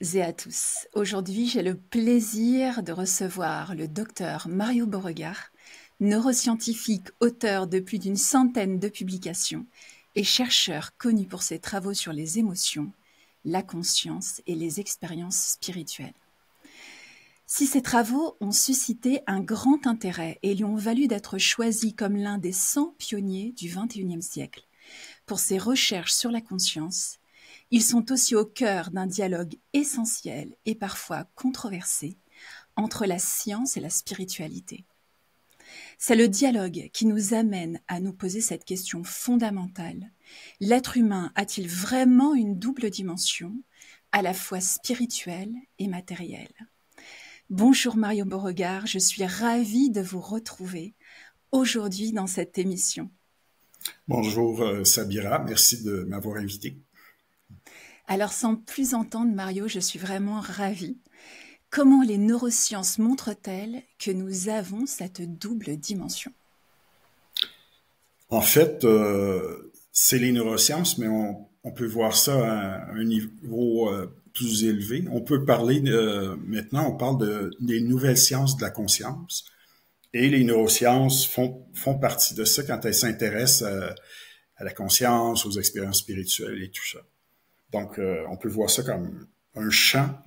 et à tous. Aujourd'hui, j'ai le plaisir de recevoir le docteur Mario Beauregard, neuroscientifique, auteur de plus d'une centaine de publications et chercheur connu pour ses travaux sur les émotions, la conscience et les expériences spirituelles. Si ces travaux ont suscité un grand intérêt et lui ont valu d'être choisi comme l'un des 100 pionniers du XXIe siècle pour ses recherches sur la conscience, ils sont aussi au cœur d'un dialogue essentiel et parfois controversé entre la science et la spiritualité. C'est le dialogue qui nous amène à nous poser cette question fondamentale. L'être humain a-t-il vraiment une double dimension, à la fois spirituelle et matérielle ? Bonjour Mario Beauregard, je suis ravie de vous retrouver aujourd'hui dans cette émission. Bonjour Sabira, merci de m'avoir invité. Alors sans plus entendre Mario, je suis vraiment ravie. Comment les neurosciences montrent-elles que nous avons cette double dimension ? En fait, c'est les neurosciences, mais on peut voir ça à un niveau plus élevé. On peut parler, maintenant, on parle des nouvelles sciences de la conscience. Et les neurosciences font partie de ça quand elles s'intéressent à la conscience, aux expériences spirituelles et tout ça. Donc, on peut voir ça comme un champ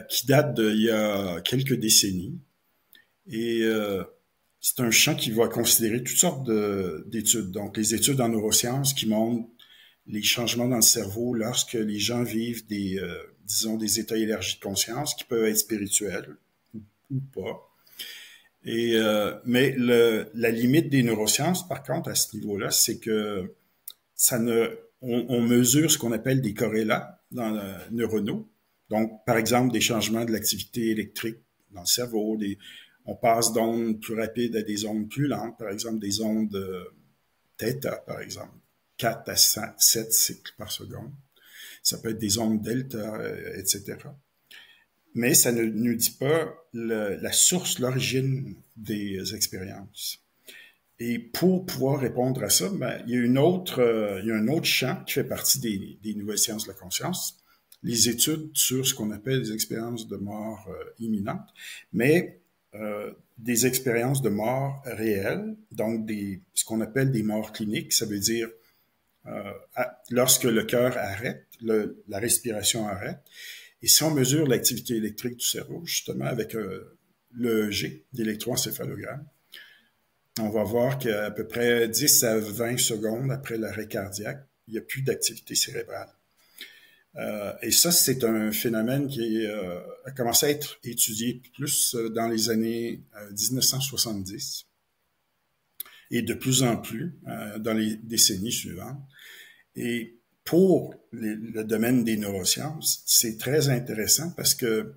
qui date d'il y a quelques décennies. Et c'est un champ qui va considérer toutes sortes d'études. Donc, les études en neurosciences qui montrent les changements dans le cerveau lorsque les gens vivent disons, des états élargis de conscience qui peuvent être spirituels ou pas. Et mais la limite des neurosciences, par contre, à ce niveau-là, c'est que on mesure ce qu'on appelle des corrélats neuronaux. Donc, par exemple, des changements de l'activité électrique dans le cerveau, on passe d'ondes plus rapides à des ondes plus lentes, par exemple des ondes θ, par exemple, 4 à 7 cycles par seconde. Ça peut être des ondes delta, etc. Mais ça ne nous dit pas la source, l'origine des expériences. Et pour pouvoir répondre à ça, ben, il y a un autre champ qui fait partie des nouvelles sciences de la conscience, les études sur ce qu'on appelle les expériences de mort imminente, mais des expériences de mort réelles, donc ce qu'on appelle des morts cliniques, ça veut dire lorsque le cœur arrête, la respiration arrête, et si on mesure l'activité électrique du cerveau, justement avec l'EEG, l'électroencéphalogramme, on va voir qu'à peu près 10 à 20 secondes après l'arrêt cardiaque, il n'y a plus d'activité cérébrale. Et ça, c'est un phénomène qui a commencé à être étudié plus dans les années 1970 et de plus en plus dans les décennies suivantes. Et pour le domaine des neurosciences, c'est très intéressant parce que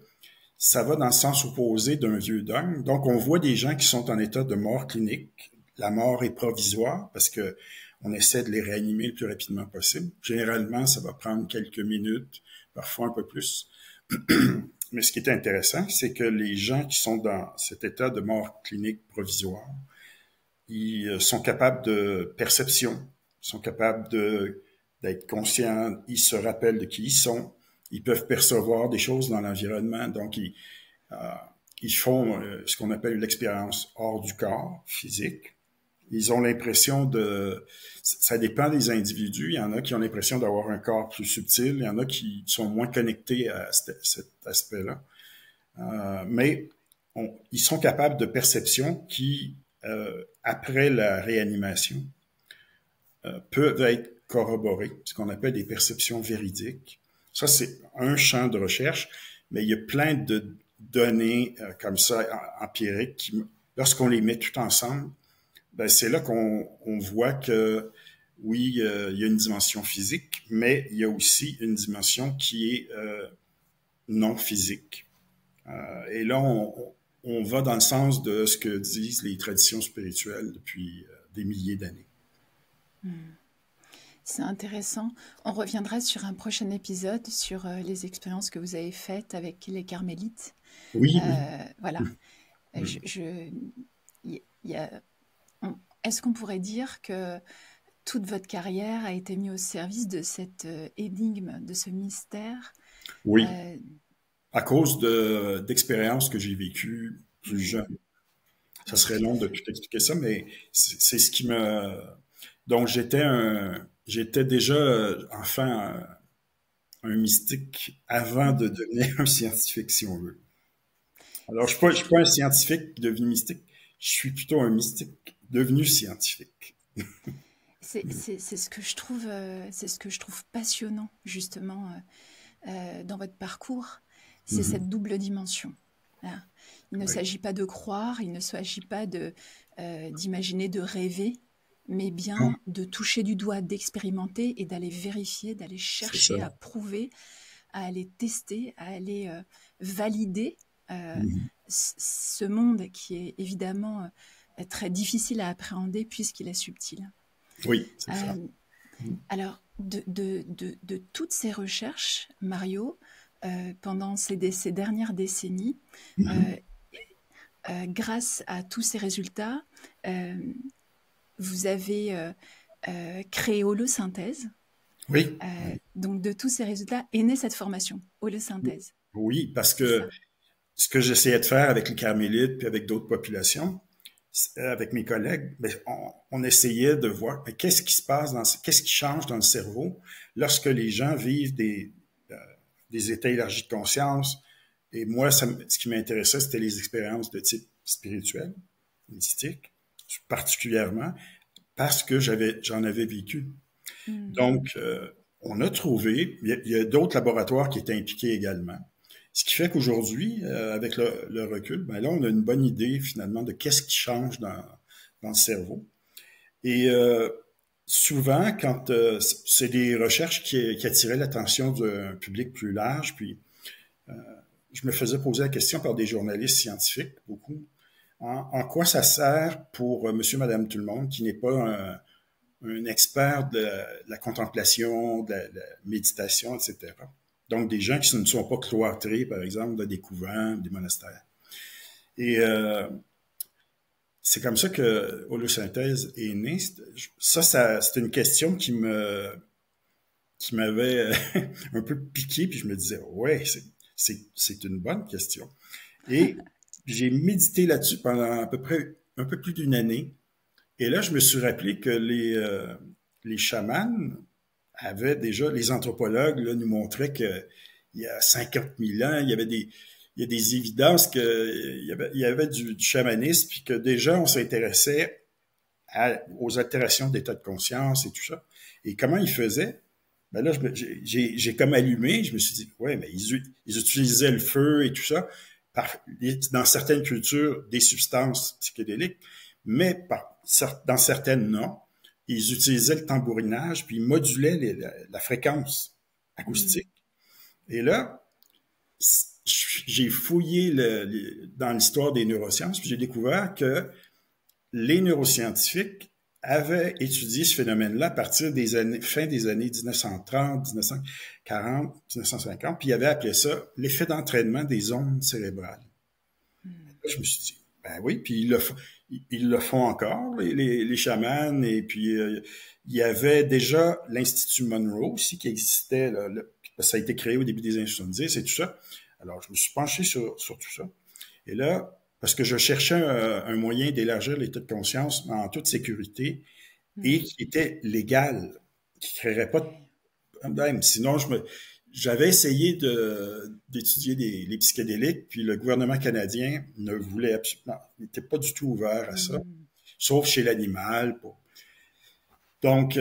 ça va dans le sens opposé d'un vieux dogme. Donc, on voit des gens qui sont en état de mort clinique. La mort est provisoire parce que on essaie de les réanimer le plus rapidement possible. Généralement, ça va prendre quelques minutes, parfois un peu plus. Mais ce qui est intéressant, c'est que les gens qui sont dans cet état de mort clinique provisoire, ils sont capables de perception, ils sont capables d'être conscients, ils se rappellent de qui ils sont, ils peuvent percevoir des choses dans l'environnement, donc ils font ce qu'on appelle l'expérience hors du corps physique. Ils ont l'impression ça dépend des individus, il y en a qui ont l'impression d'avoir un corps plus subtil, il y en a qui sont moins connectés à cet aspect-là. Mais ils sont capables de perception qui, après la réanimation, peuvent être corroborées, ce qu'on appelle des perceptions véridiques. Ça, c'est un champ de recherche, mais il y a plein de données comme ça, empiriques, qui, lorsqu'on les met tout ensemble, ben, c'est là qu'on voit que, oui, il y a une dimension physique, mais il y a aussi une dimension qui est non physique. Et là, on va dans le sens de ce que disent les traditions spirituelles depuis des milliers d'années. C'est intéressant. On reviendra sur un prochain épisode sur les expériences que vous avez faites avec les carmélites. Oui, oui. Voilà. Est-ce qu'on pourrait dire que toute votre carrière a été mise au service de cette énigme, de ce mystère Oui, Euh, à cause d'expériences que j'ai vécues plus oui, jeune. Ça oui, serait tout à long de fait. tout expliquer ça, mais c'est ce qui me... Donc, j'étais déjà enfant un mystique avant de Mhm. devenir un scientifique, si on veut. Alors, Ce que je je suis pas un trouve, scientifique devenu mystique, je suis plutôt un mystique devenu scientifique. c'est ce que je trouve, c'est ce que je trouve passionnant justement dans votre parcours, c'est Mhm. cette double dimension. Voilà. Il ne Oui. s'agit pas de croire, il ne s'agit pas de d'imaginer, de rêver, mais Non, bien de toucher du doigt, d'expérimenter et d'aller vérifier, d'aller c'est ça. chercher à prouver, à aller tester, à aller valider euh, Mhm. ce monde qui est évidemment très difficile à appréhender puisqu'il est subtil. Oui, c'est ça. Euh, alors, de toutes ces recherches, Mario, pendant ces dernières décennies, Mhm. euh, grâce à tous ces résultats, euh, vous avez créé Holosynthèse. Oui, Donc, de tous ces résultats est née cette formation, Holosynthèse. oui, parce C'est que ça. ce que j'essayais de faire avec les Carmélites puis avec d'autres populations, avec mes collègues, ben, on essayait de voir mais qu'est-ce qui se passe, qu'est-ce qui change dans le cerveau lorsque les gens vivent des états élargis de conscience. Et moi, ce qui m'intéressait, c'était les expériences de type spirituel, mystique, particulièrement parce que j'en avais vécu. Mm. Donc, on a trouvé, il y a d'autres laboratoires qui étaient impliqués également. Ce qui fait qu'aujourd'hui, avec le recul, ben là, on a une bonne idée finalement de qu'est-ce qui change dans le cerveau. Et souvent, quand c'est des recherches qui attiraient l'attention d'un public plus large, puis je me faisais poser la question par des journalistes scientifiques, beaucoup, en quoi ça sert pour monsieur, madame, tout le monde, qui n'est pas un expert de la contemplation, de la méditation, etc. Donc, des gens qui ne sont pas cloîtrés, par exemple, dans des couvents, des monastères. Et c'est comme ça que Holosynthèse est née. C'est une question qui m'avait un peu piqué, puis je me disais, ouais, c'est une bonne question. Et j'ai médité là-dessus pendant à peu près un peu plus d'une année. Et là, je me suis rappelé que les chamans avaient déjà, les anthropologues là, nous montraient qu'il y a 50 000 ans, il y a des évidences qu'il y avait du chamanisme, puis que déjà on s'intéressait aux altérations d'état de conscience et tout ça. Et comment ils faisaient? Ben là, j'ai comme allumé, je me suis dit, ouais, mais ils utilisaient le feu et tout ça, dans certaines cultures, des substances psychédéliques, mais dans certaines, non. Ils utilisaient le tambourinage, puis ils modulaient la fréquence Mm. acoustique. Et là, j'ai fouillé dans l'histoire des neurosciences, puis j'ai découvert que les neuroscientifiques avaient étudié ce phénomène-là à partir des années, fin des années 1930, 1940, 1950, puis ils avaient appelé ça l'effet d'entraînement des ondes cérébrales. Mm. Là, je me suis dit, ben oui, puis ils le font encore, les chamans, et puis il y avait déjà l'Institut Monroe aussi qui existait, là, ça a été créé au début des années 70 et tout ça. Alors, je me suis penché sur tout ça. Et là, parce que je cherchais un moyen d'élargir l'état de conscience en toute sécurité et Mm. qui était légal, qui ne créerait pas de Ouais. problème. Sinon, j'avais essayé d'étudier les psychédéliques, puis le gouvernement canadien ne voulait absolument, n'était pas du tout ouvert à ça, Mm. sauf chez l'animal. Donc,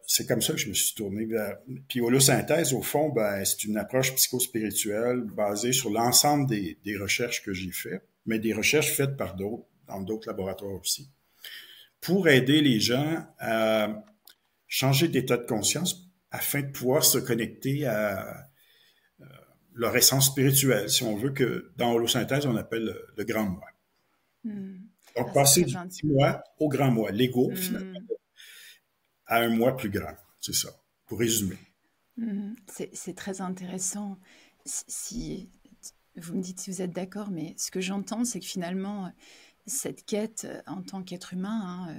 c'est comme ça que je me suis tourné vers. Puis holosynthèse, au fond, ben, c'est une approche psychospirituelle basée sur l'ensemble des recherches que j'ai faites, mais des recherches faites par d'autres, dans d'autres laboratoires aussi, pour aider les gens à changer d'état de conscience afin de pouvoir se connecter à leur essence spirituelle, si on veut que dans holosynthèse, on appelle le grand moi. Mm. Donc, Ah, c'est passer très du int- petit moi au grand moi, l'ego, finalement, Mm. à un moi plus grand. C'est ça, pour résumer. Mm. C'est très intéressant. Si vous me dites si vous êtes d'accord, mais ce que j'entends, c'est que finalement, cette quête en tant qu'être humain,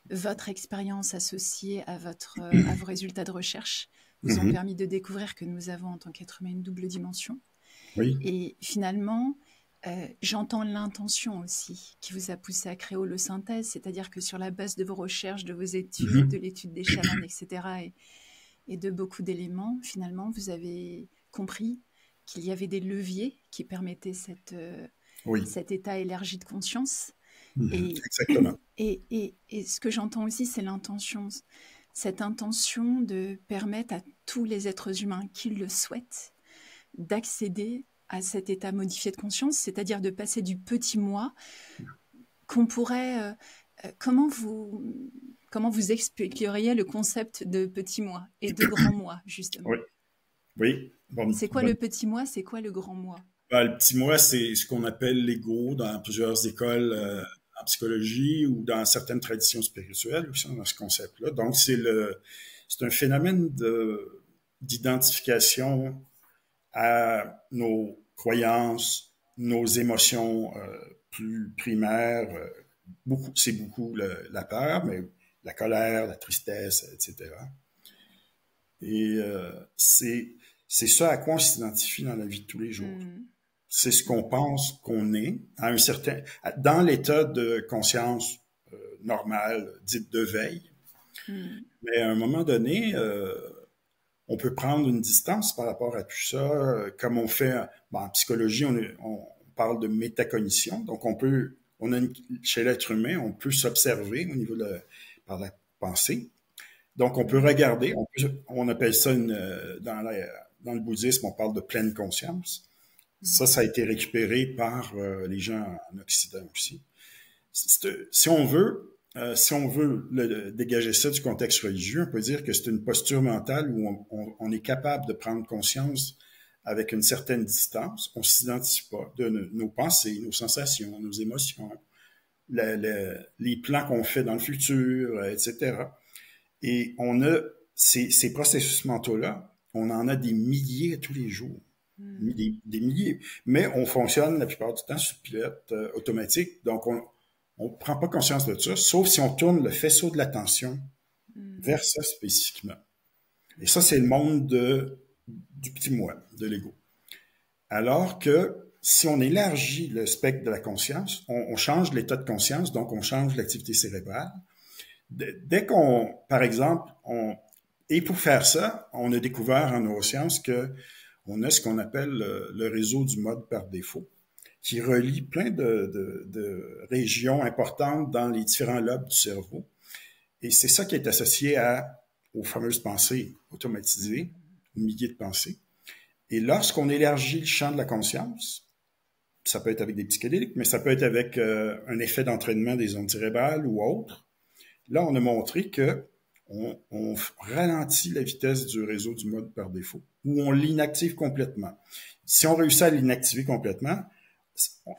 votre expérience associée à, à vos résultats de recherche vous ont permis de découvrir que nous avons en tant qu'être humain une double dimension. Oui. Et finalement, j'entends l'intention aussi qui vous a poussé à créer Holosynthèse, c'est-à-dire que sur la base de vos recherches, de vos études, de l'étude des chamans, etc., et de beaucoup d'éléments, finalement, vous avez compris qu'il y avait des leviers qui permettaient cet état élargi de conscience. Exactement. Et ce que j'entends aussi, c'est l'intention. Cette intention de permettre à tous les êtres humains qui le souhaitent d'accéder à cet état modifié de conscience, c'est-à-dire de passer du petit moi qu'on pourrait... comment vous expliqueriez le concept de petit moi et de grand moi, justement? Oui. Bon, c'est quoi le petit moi? C'est quoi le grand moi? Le petit moi, c'est ce qu'on appelle l'ego dans plusieurs écoles en psychologie ou dans certaines traditions spirituelles aussi, dans ce concept-là. Donc, c'est un phénomène d'identification à nos croyances, nos émotions plus primaires. C'est beaucoup la peur, mais la colère, la tristesse, etc. Et c'est ça à quoi on s'identifie dans la vie de tous les jours. C'est ce qu'on pense qu'on est dans l'état de conscience normal, dite de veille. Mais à un moment donné, on peut prendre une distance par rapport à tout ça, comme on fait en psychologie, on parle de métacognition. Donc, chez l'être humain, on peut s'observer au niveau par la pensée. Donc, on peut regarder, on appelle ça dans le bouddhisme, on parle de pleine conscience. Ça a été récupéré par les gens en Occident aussi. Si on veut dégager ça du contexte religieux, on peut dire que c'est une posture mentale où on est capable de prendre conscience avec une certaine distance. On ne s'identifie pas de nos pensées, nos sensations, nos émotions, les plans qu'on fait dans le futur, etc. Et on a ces processus mentaux-là, on en a des milliers tous les jours. Des milliers. Mais on fonctionne la plupart du temps sur pilote automatique. Donc, on ne prend pas conscience de ça, sauf si on tourne le faisceau de l'attention vers ça spécifiquement. Et ça, c'est le monde du petit moi, de l'ego. Alors que si on élargit le spectre de la conscience, on change l'état de conscience, donc on change l'activité cérébrale. Dès par exemple, et pour faire ça, on a découvert en neurosciences qu'on a ce qu'on appelle le réseau du mode par défaut, qui relie plein de régions importantes dans les différents lobes du cerveau. Et c'est ça qui est associé aux fameuses pensées automatisées, aux milliers de pensées. Et lorsqu'on élargit le champ de la conscience, ça peut être avec des psychédéliques, mais ça peut être avec un effet d'entraînement des ondes cérébrales ou autre. Là, on a montré qu'on ralentit la vitesse du réseau du mode par défaut, ou on l'inactive complètement. Si on réussit à l'inactiver complètement,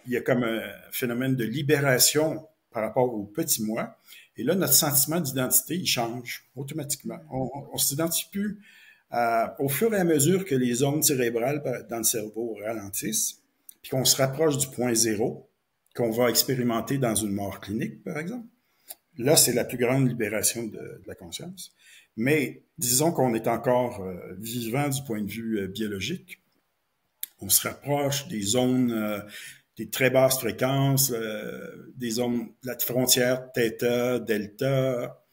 il y a comme un phénomène de libération par rapport au petit moi. Et là, notre sentiment d'identité, il change automatiquement. On ne s'identifie plus au fur et à mesure que les ondes cérébrales dans le cerveau ralentissent, puis qu'on se rapproche du point zéro, qu'on va expérimenter dans une mort clinique, par exemple. Là, c'est la plus grande libération de la conscience. Mais disons qu'on est encore vivant du point de vue biologique. On se rapproche des zones, des très basses fréquences, des zones, la frontière θ, delta.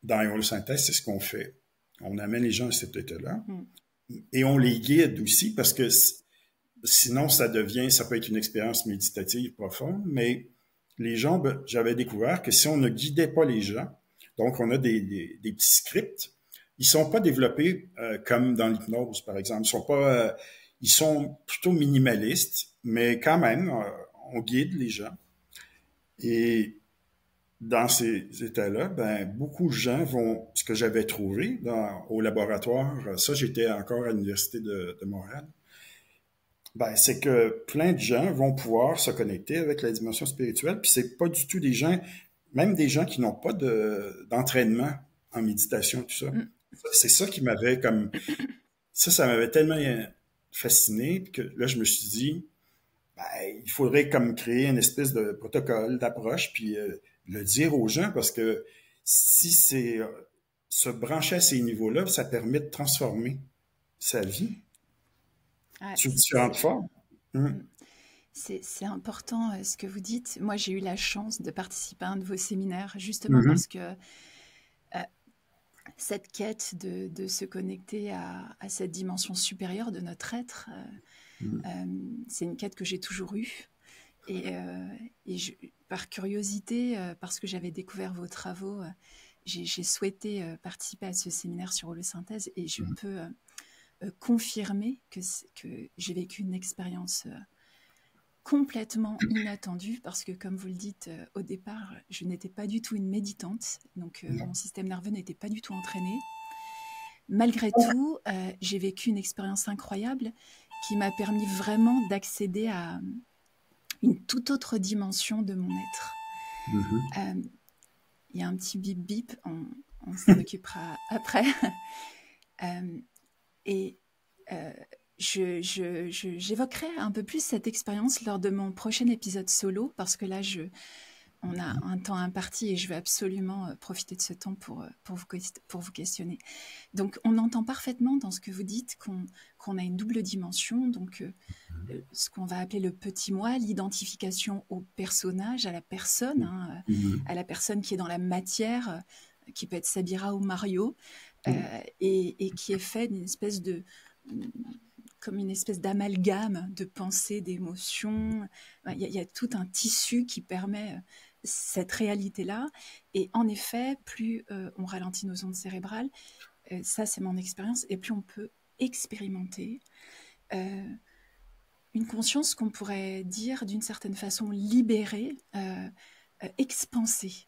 Dans Holosynthèse, c'est ce qu'on fait. On amène les gens à cet état-là. Et on les guide aussi parce que sinon, ça peut être une expérience méditative profonde, mais les gens, j'avais découvert que si on ne guidait pas les gens, donc on a des petits scripts, ils sont pas développés comme dans l'hypnose, par exemple. Ils sont plutôt minimalistes, mais quand même, on guide les gens. Et dans ces états-là, beaucoup de gens ce que j'avais trouvé au laboratoire, ça j'étais encore à l'Université de Montréal, c'est que plein de gens vont pouvoir se connecter avec la dimension spirituelle, puis c'est pas du tout des gens, même des gens qui n'ont pas d'entraînement en méditation, tout ça. C'est ça qui m'avait ça m'avait tellement fasciné que là, je me suis dit, il faudrait comme créer une espèce de protocole d'approche, puis le dire aux gens, parce que si se brancher à ces niveaux-là, ça permet de transformer sa vie sous différentes formes. C'est important ce que vous dites. Moi, j'ai eu la chance de participer à un de vos séminaires, justement parce que cette quête de se connecter à cette dimension supérieure de notre être, c'est une quête que j'ai toujours eue. Et par curiosité, parce que j'avais découvert vos travaux, j'ai souhaité participer à ce séminaire sur holosynthèse et je peux confirmer que j'ai vécu une expérience complètement inattendue parce que, comme vous le dites au départ, je n'étais pas du tout une méditante, donc mon système nerveux n'était pas du tout entraîné. Malgré tout, j'ai vécu une expérience incroyable qui m'a permis vraiment d'accéder à une toute autre dimension de mon être. Il y a un petit bip bip, on s'en occupera après. J'évoquerai un peu plus cette expérience lors de mon prochain épisode solo, parce que là, on a un temps imparti et je veux absolument profiter de ce temps pour vous questionner. Donc, on entend parfaitement dans ce que vous dites qu'on a une double dimension, donc ce qu'on va appeler le petit moi, l'identification au personnage, à la personne, à la personne qui est dans la matière, qui peut être Sabira ou Mario, et qui est fait d'une espèce comme une espèce d'amalgame de pensées, d'émotions. Il y a tout un tissu qui permet cette réalité-là. Et en effet, plus on ralentit nos ondes cérébrales, ça c'est mon expérience, et plus on peut expérimenter une conscience qu'on pourrait dire d'une certaine façon libérée, expansée.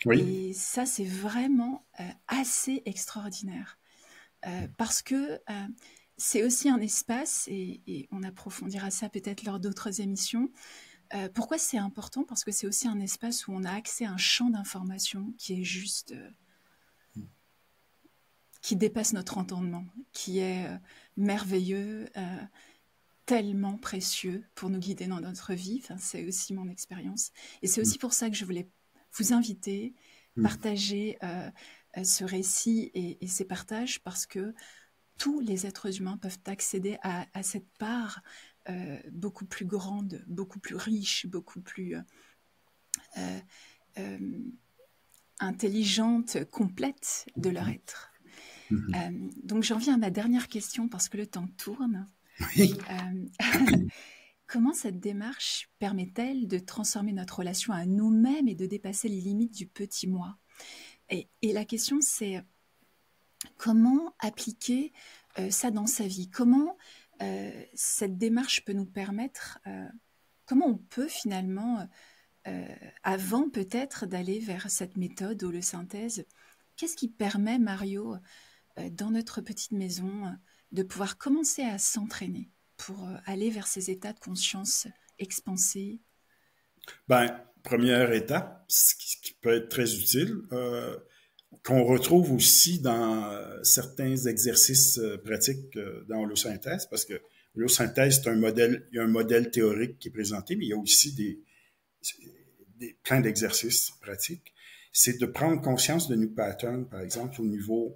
Oui. Et ça c'est vraiment assez extraordinaire. Parce que c'est aussi un espace, et on approfondira ça peut-être lors d'autres émissions. Pourquoi c'est important? Parce que c'est aussi un espace où on a accès à un champ d'information qui est juste... qui dépasse notre entendement, qui est merveilleux, tellement précieux pour nous guider dans notre vie. Enfin, c'est aussi mon expérience. Et c'est aussi pour ça que je voulais vous inviter, partager ce récit et ces partages, parce que tous les êtres humains peuvent accéder à cette part beaucoup plus grande, beaucoup plus riche, beaucoup plus intelligente, complète de leur être. Donc j'en viens à ma dernière question parce que le temps tourne. Oui. Comment cette démarche permet-elle de transformer notre relation à nous-mêmes et de dépasser les limites du petit moi? Et la question c'est: comment appliquer ça dans sa vie? Comment cette démarche peut nous permettre, comment on peut finalement, avant peut-être d'aller vers cette méthode holosynthèse, qu'est-ce qui permet, Mario, dans notre petite maison, de pouvoir commencer à s'entraîner pour aller vers ces états de conscience expansés? Première étape, ce qui peut être très utile, qu'on retrouve aussi dans certains exercices pratiques dans holosynthèse, parce que l'holosynthèse, c'est un modèle, il y a un modèle théorique qui est présenté, mais il y a aussi plein d'exercices pratiques. C'est de prendre conscience de nos patterns, par exemple, au niveau...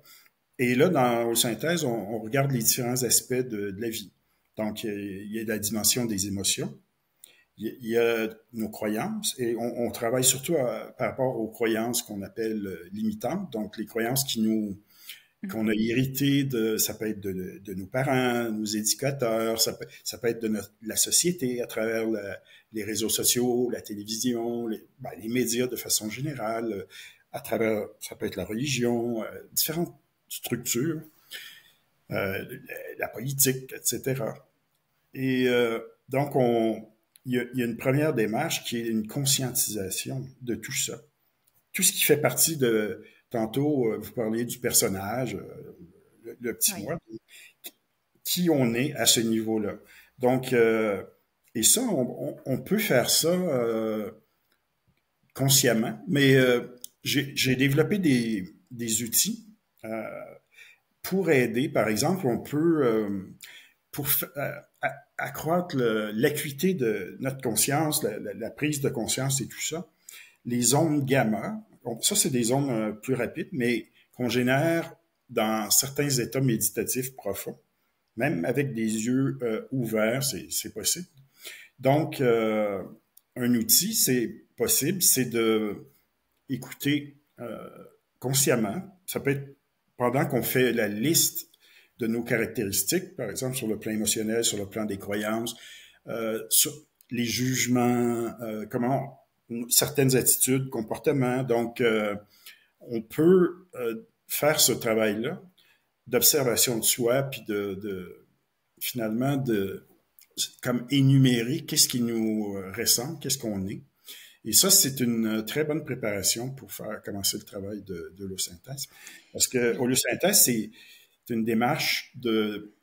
Et là, dans l'holosynthèse, on regarde les différents aspects de la vie. Donc, il y a la dimension des émotions, il y a nos croyances, et on travaille surtout par rapport aux croyances qu'on appelle limitantes, donc les croyances qu'on a héritées ça peut être de nos parents, nos éducateurs, ça peut être de la société à travers les réseaux sociaux, la télévision, les médias de façon générale, à travers, ça peut être la religion, différentes structures, la politique, etc. Et donc, il y a une première démarche qui est une conscientisation de tout ça. Tout ce qui fait partie de... Tantôt, vous parliez du personnage, le petit moi, qui on est à ce niveau-là. Donc, et ça, on peut faire ça consciemment, mais j'ai développé des outils pour aider. Par exemple, on peut, pour accroître l'acuité de notre conscience, la prise de conscience et tout ça, les ondes gamma. Ça, c'est des ondes plus rapides, mais qu'on génère dans certains états méditatifs profonds, même avec des yeux ouverts, c'est possible. Donc, un outil, c'est possible, c'est de écouter consciemment. Ça peut être pendant qu'on fait la liste de nos caractéristiques, par exemple sur le plan émotionnel, sur le plan des croyances, sur les jugements, comment certaines attitudes, comportements. Donc, on peut faire ce travail-là d'observation de soi, puis finalement comme énumérer qu'est-ce qui nous ressemble, qu'est-ce qu'on est. Et ça, c'est une très bonne préparation pour commencer le travail de l'holiosynthèse. Parce que l'holiosynthèse, c'est une démarche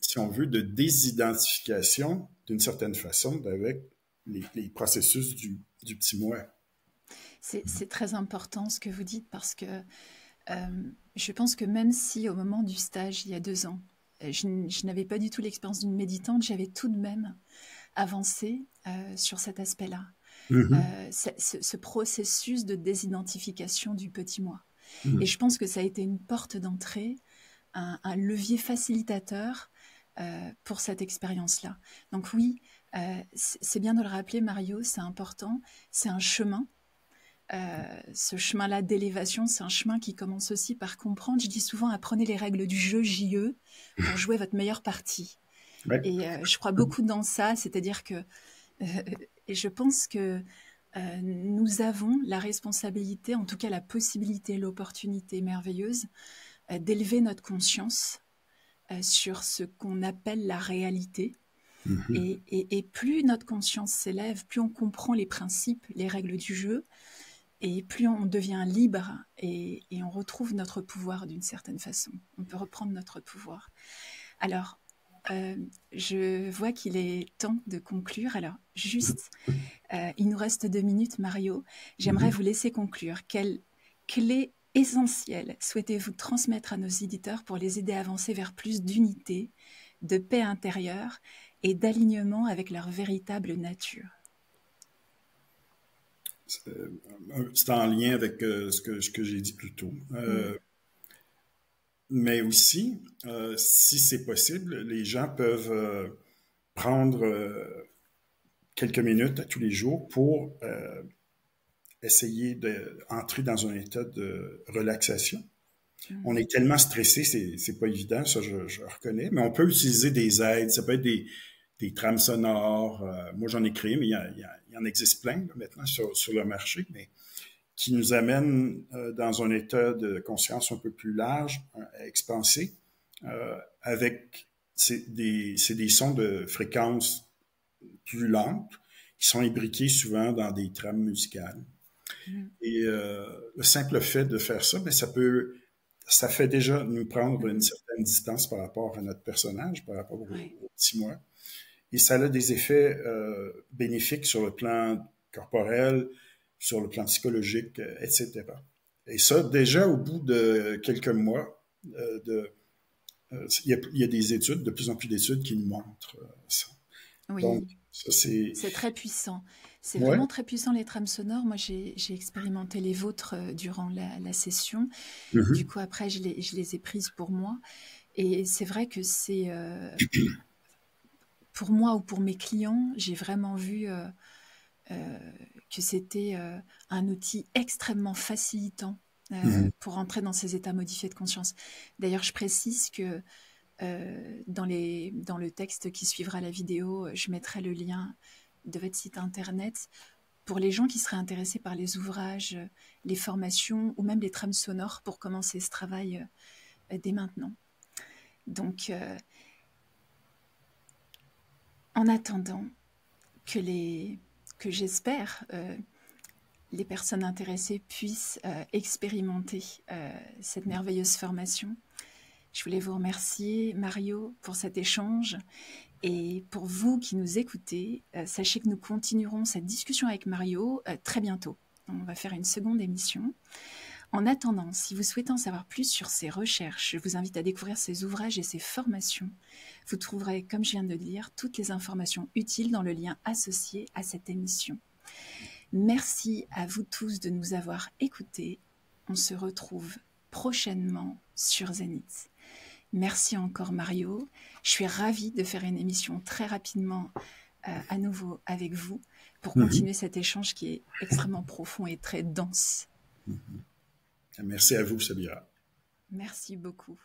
si on veut, de désidentification d'une certaine façon avec les processus du petit moi. C'est très important ce que vous dites parce que je pense que même si au moment du stage, il y a 2 ans, je n'avais pas du tout l'expérience d'une méditante, j'avais tout de même avancé sur cet aspect-là. Ce processus de désidentification du petit moi. Et je pense que ça a été une porte d'entrée, un levier facilitateur pour cette expérience-là. Donc oui, c'est bien de le rappeler, Mario, c'est important, c'est un chemin. Ce chemin-là d'élévation, c'est un chemin qui commence aussi par comprendre, je dis souvent, apprenez les règles du jeu JE pour jouer votre meilleure partie. Ouais. Et je crois beaucoup dans ça, c'est-à-dire que, et je pense que nous avons la responsabilité, en tout cas la possibilité, l'opportunité merveilleuse d'élever notre conscience sur ce qu'on appelle la réalité. Et plus notre conscience s'élève, plus on comprend les principes, les règles du jeu, et plus on devient libre et on retrouve notre pouvoir d'une certaine façon. On peut reprendre notre pouvoir. Alors, je vois qu'il est temps de conclure. Alors, juste, il nous reste 2 minutes, Mario. J'aimerais vous laisser conclure. Quelle clé essentielle souhaitez-vous transmettre à nos éditeurs pour les aider à avancer vers plus d'unité, de paix intérieure et d'alignement avec leur véritable nature? C'est en lien avec ce que j'ai dit plus tôt. Mais aussi, si c'est possible, les gens peuvent prendre quelques minutes à tous les jours pour essayer d'entrer dans un état de relaxation. On est tellement stressé, c'est pas évident, ça je reconnais, mais on peut utiliser des aides, ça peut être des trames sonores. Moi, j'en ai créé, mais il y en existe plein là, maintenant sur le marché, mais qui nous amènent dans un état de conscience un peu plus large, expansé, avec c'est des sons de fréquences plus lentes qui sont imbriqués souvent dans des trames musicales. Et le simple fait de faire ça, ben, ça fait déjà nous prendre une certaine distance par rapport à notre personnage, par rapport au petit moi. Et ça a des effets bénéfiques sur le plan corporel, sur le plan psychologique, etc. Et ça, déjà au bout de quelques mois, il y a des études, de plus en plus d'études qui nous montrent ça. Oui. Donc, ça, c'est très puissant. C'est vraiment très puissant, les trames sonores. Moi, j'ai expérimenté les vôtres durant la session. Du coup, après, je les ai prises pour moi. Et c'est vrai que c'est... pour moi ou pour mes clients, j'ai vraiment vu que c'était un outil extrêmement facilitant pour entrer dans ces états modifiés de conscience. D'ailleurs, je précise que dans le texte qui suivra la vidéo, je mettrai le lien de votre site internet pour les gens qui seraient intéressés par les ouvrages, les formations ou même les trames sonores pour commencer ce travail dès maintenant. Donc, en attendant que j'espère les personnes intéressées puissent expérimenter cette merveilleuse formation, je voulais vous remercier, Mario, pour cet échange. Et pour vous qui nous écoutez, sachez que nous continuerons cette discussion avec Mario très bientôt. On va faire une seconde émission. En attendant, si vous souhaitez en savoir plus sur ses recherches, je vous invite à découvrir ses ouvrages et ses formations. Vous trouverez, comme je viens de le dire, toutes les informations utiles dans le lien associé à cette émission. Merci à vous tous de nous avoir écoutés. On se retrouve prochainement sur Zénith. Merci encore Mario. Je suis ravie de faire une émission très rapidement à nouveau avec vous pour continuer cet échange qui est extrêmement profond et très dense. Merci à vous, Samira. Merci beaucoup.